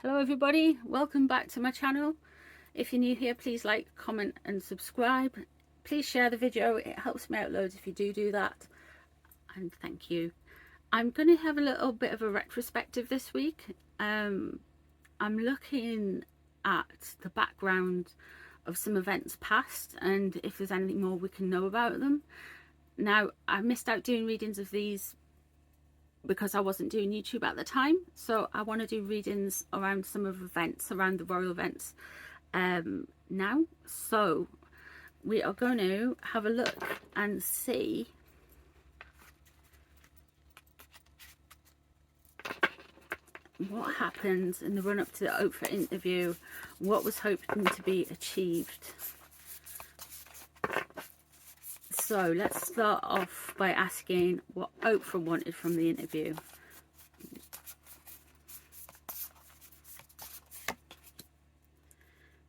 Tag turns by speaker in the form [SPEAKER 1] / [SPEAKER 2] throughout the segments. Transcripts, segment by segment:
[SPEAKER 1] Hello everybody, welcome back to my channel. If you're new here, please like, comment and subscribe. Please share the video, it helps me out loads if you do that, and thank you. I'm going to have a little bit of a retrospective this week. I'm looking at the background of some events past and if there's anything more we can know about them. Now, I missed out doing readings of these because I wasn't doing YouTube at the time, so I want to do readings around some of events, around the royal events now. So we are going to have a look and see what happened in the run-up to the Oprah interview, what was hoping to be achieved. So let's start off by asking what Oprah wanted from the interview.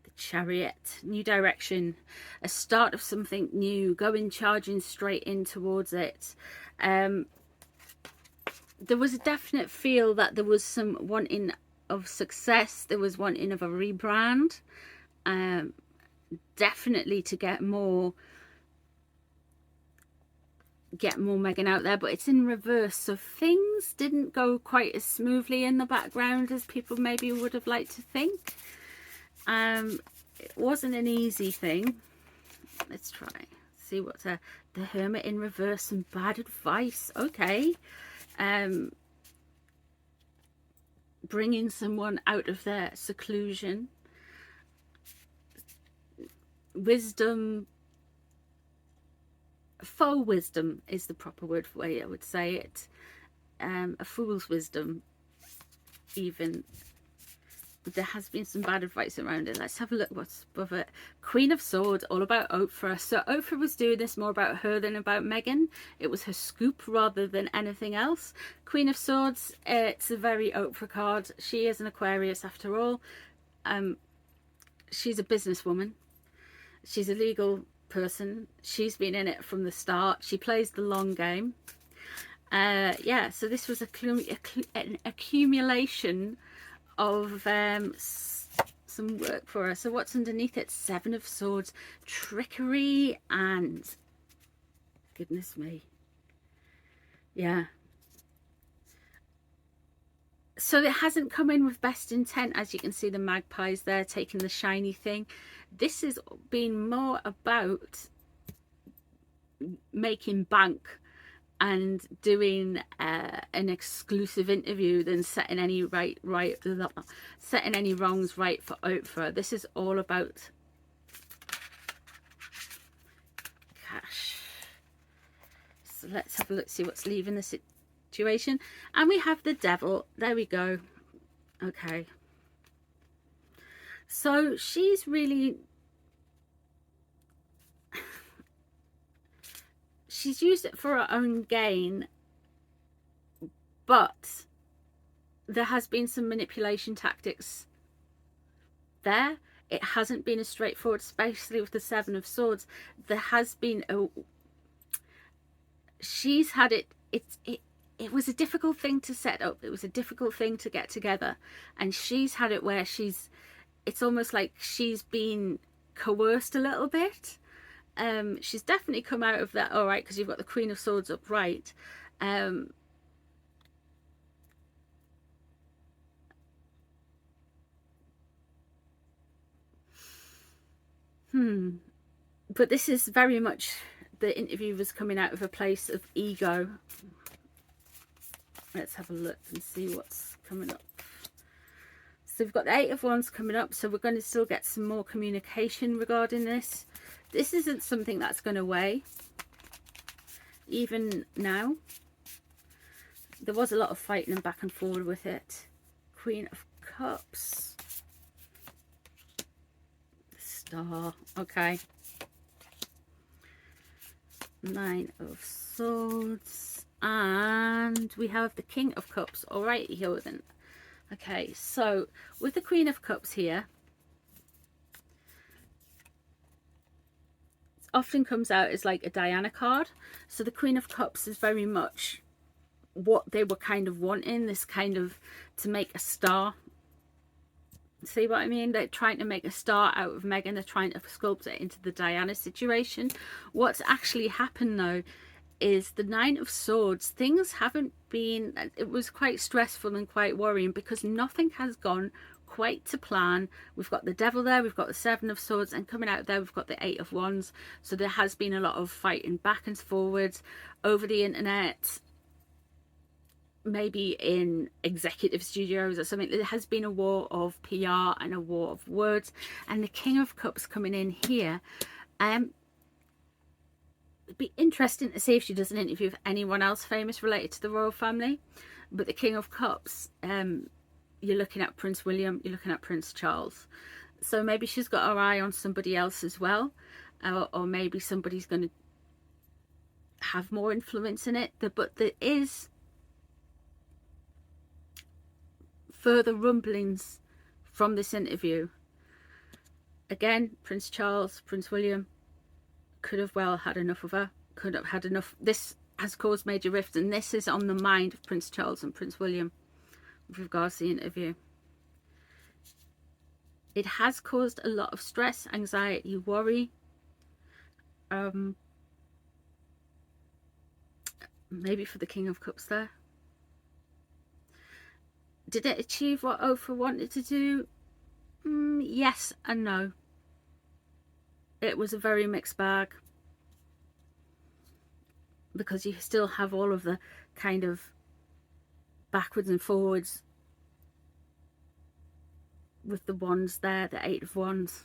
[SPEAKER 1] The Chariot, new direction, a start of something new, going charging straight in towards it. There was a definite feel that there was some wanting of success, there was wanting of a rebrand, definitely to get more Meghan out there, but it's in reverse, so things didn't go quite as smoothly in the background as people maybe would have liked to think. It wasn't an easy thing. Let's try see what's the Hermit in reverse and bad advice. Okay, bringing someone out of their seclusion. Wisdom, faux wisdom is the proper word for way I would say it. A fool's wisdom even. But there has been some bad advice around it. Let's have a look what's above it. Queen of Swords, all about Oprah. So Oprah was doing this more about her than about Meghan. It was her scoop rather than anything else. Queen of Swords, it's a very Oprah card. She is an Aquarius after all. She's a businesswoman. She's a legal person. She's been in it from the start. She plays the long game. Yeah, so this was an accumulation of some work for her. So what's underneath it? Seven of Swords, trickery, and goodness me, yeah. So it hasn't come in with best intent. As you can see, the magpies there taking the shiny thing. This has been more about making bank and doing an exclusive interview than setting any setting any wrongs right for Oprah. This is all about cash. So let's have a look, see what's leaving the situation. And we have the Devil. There we go. Okay, so she's really, she's used it for her own gain, but there has been some manipulation tactics there. It hasn't been as straightforward, especially with the Seven of Swords. There has been she's had it was a difficult thing to set up. It was a difficult thing to get together, and she's had it where it's almost like she's been coerced a little bit. She's definitely come out of that all right, because you've got the Queen of Swords upright. But this is very much, the interview was coming out of a place of ego. Let's have a look and see what's coming up. So we've got the Eight of Wands coming up, so we're going to still get some more communication regarding this. This isn't something that's going away even now. There was a lot of fighting and back and forward with it. Queen of Cups, Star, okay. Nine of Swords, and we have the King of Cups. All right, here then. Okay, so with the Queen of Cups here, it often comes out as like a Diana card. So the Queen of Cups is very much what they were kind of wanting, this kind of to make a star See what I mean? They're trying to make a star out of Meghan. They're trying to sculpt it into the Diana situation. What's actually happened though is the Nine of Swords. Things haven't been, it was quite stressful and quite worrying because nothing has gone quite to plan. We've got the Devil there, we've got the Seven of Swords, and coming out there we've got the Eight of Wands. So there has been a lot of fighting back and forwards over the internet, maybe in executive studios or something. There has been a war of PR and a war of words. And the King of Cups coming in here, it'd be interesting to see if she does an interview with anyone else famous related to the royal family. But the King of Cups, you're looking at Prince William, you're looking at Prince Charles. So maybe she's got her eye on somebody else as well, or maybe somebody's going to have more influence in it. But there is further rumblings from this interview. Again, Prince Charles, Prince William could have well had enough of her, could have had enough. This has caused major rifts, and this is on the mind of Prince Charles and Prince William with regards to the interview. It has caused a lot of stress, anxiety, worry. Maybe for the King of Cups there. Did it achieve what Oprah wanted to do? Yes and no. It was a very mixed bag, because you still have all of the kind of backwards and forwards with the wands there, the Eight of Wands,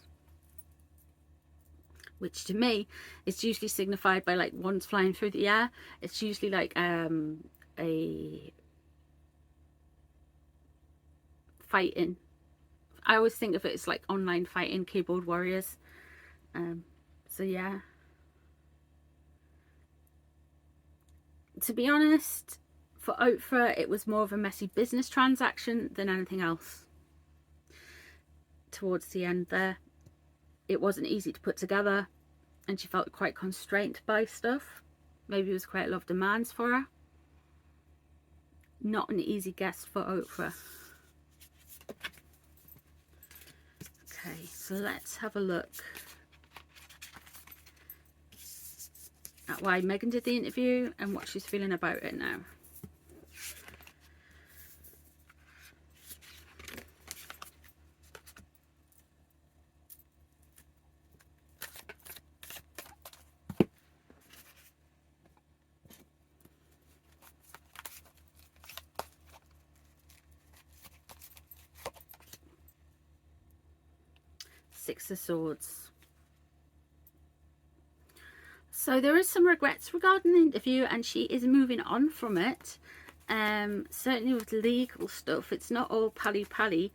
[SPEAKER 1] which to me is usually signified by like wands flying through the air. It's usually like a fighting. I always think of it as like online fighting, keyboard warriors. So yeah, to be honest, for Oprah it was more of a messy business transaction than anything else. Towards the end there, it wasn't easy to put together, and she felt quite constrained by stuff. Maybe it was quite a lot of demands for her. Not an easy guest for Oprah. Okay, so let's have a look at why Meghan did the interview and what she's feeling about it now. Six of Swords. So there is some regrets regarding the interview, and she is moving on from it. Certainly with legal stuff, it's not all pally-pally.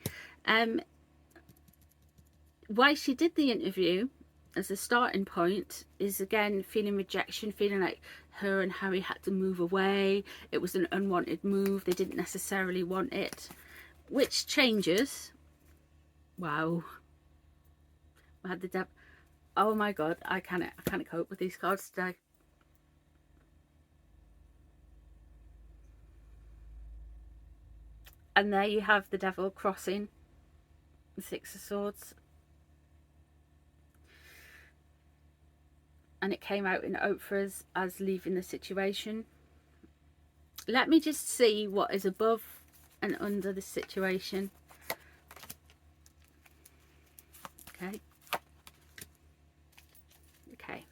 [SPEAKER 1] Why she did the interview as a starting point is, again, feeling rejection, feeling like her and Harry had to move away. It was an unwanted move. They didn't necessarily want it, which changes. Wow. I had the devil. Oh my god, I can't cope with these cards today. And there you have the Devil crossing the Six of Swords. And it came out in Oprah's as leaving the situation. Let me just see what is above and under the situation. Okay. Okay.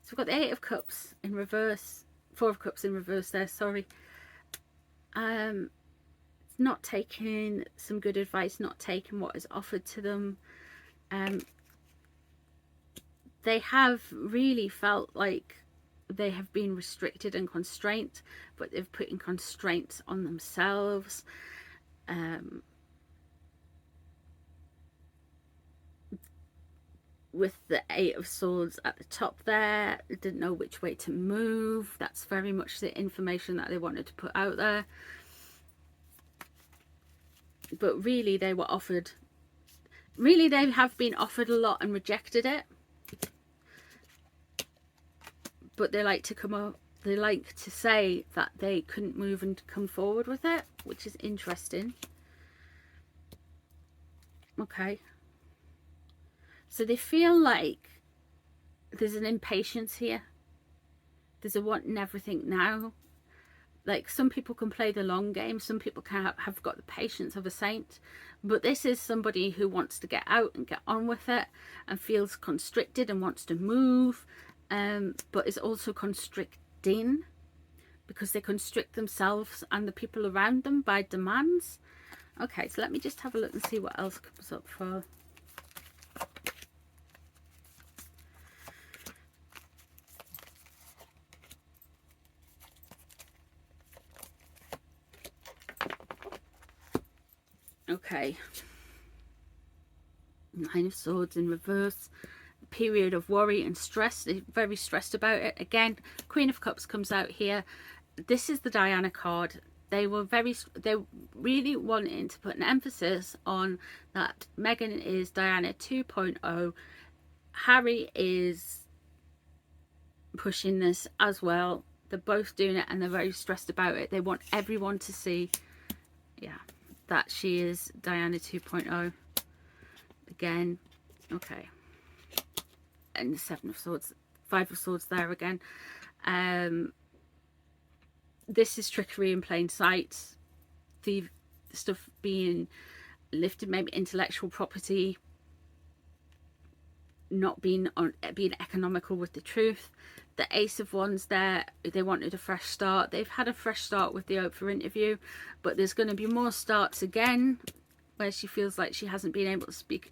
[SPEAKER 1] So we've got the Eight of Cups in reverse. Four of Cups in reverse there, sorry. Not taking some good advice, not taking what is offered to them. They have really felt like they have been restricted and constrained, but they've put in constraints on themselves. With the Eight of Swords at the top there, they didn't know which way to move. That's very much the information that they wanted to put out there. But really they were offered, really they have been offered a lot and rejected it. But they like to come up, they like to say that they couldn't move and come forward with it, which is interesting. Okay, so they feel like there's an impatience here. There's a wanting everything now. Like, some people can play the long game, some people can have got the patience of a saint, but this is somebody who wants to get out and get on with it and feels constricted and wants to move, but is also constricting, because they constrict themselves and the people around them by demands. Okay, so let me just have a look and see what else comes up for. Okay, Nine of Swords in reverse. Period of worry and stress. They're very stressed about it. Again, Queen of Cups comes out here. This is the Diana card. They really wanting to put an emphasis on that Meghan is Diana 2.0. Harry is pushing this as well. They're both doing it and they're very stressed about it. They want everyone to see, yeah, that she is Diana 2.0. Again, okay. And the Seven of Swords, Five of Swords there again. This is trickery in plain sight. The stuff being lifted, maybe intellectual property, not being economical with the truth. The Ace of Wands there, they wanted a fresh start. They've had a fresh start with the Oprah interview, but there's going to be more starts again where she feels like she hasn't been able to speak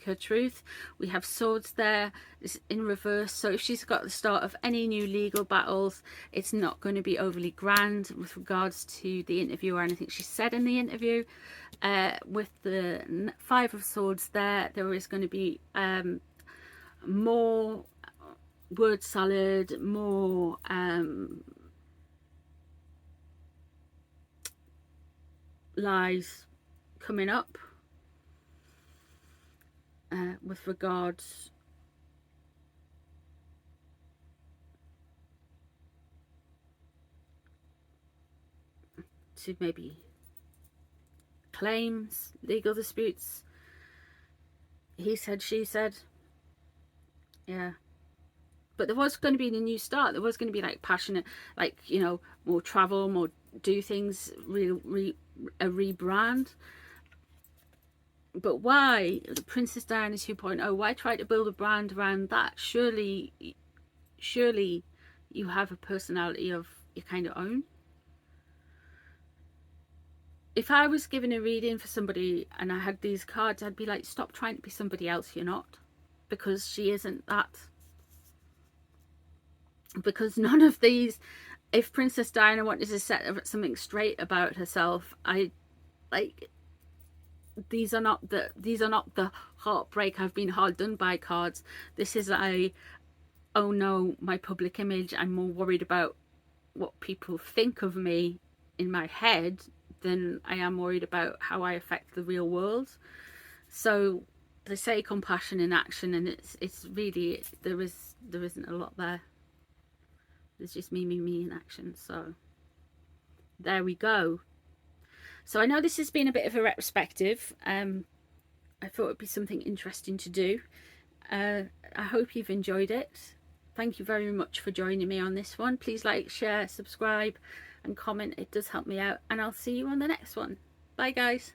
[SPEAKER 1] her truth. We have Swords there, it's in reverse, so if she's got the start of any new legal battles, it's not going to be overly grand with regards to the interview or anything she said in the interview. With the Five of Swords there is going to be more word salad, more lies coming up. With regards to maybe claims, legal disputes, he said, she said, yeah. But there was going to be a new start. There was going to be like passionate, like, you know, more travel, more do things, a rebrand. But why the Princess Diana 2.0? Why try to build a brand around that? Surely you have a personality of your kind of own. If I was giving a reading for somebody and I had these cards, I'd be like, stop trying to be somebody else. You're not, because she isn't that. Because none of these, if Princess Diana wanted to set something straight about herself, these are not the heartbreak, I've been hard done by cards. This is oh no, my public image, I'm more worried about what people think of me in my head than I am worried about how I affect the real world. So they say compassion in action, and it's really, there isn't a lot there. There's just me in action. So there we go. So I know this has been a bit of a retrospective. I thought it'd be something interesting to do. I hope you've enjoyed it. Thank you very much for joining me on this one. Please like, share, subscribe and comment. It does help me out, and I'll see you on the next one. Bye guys.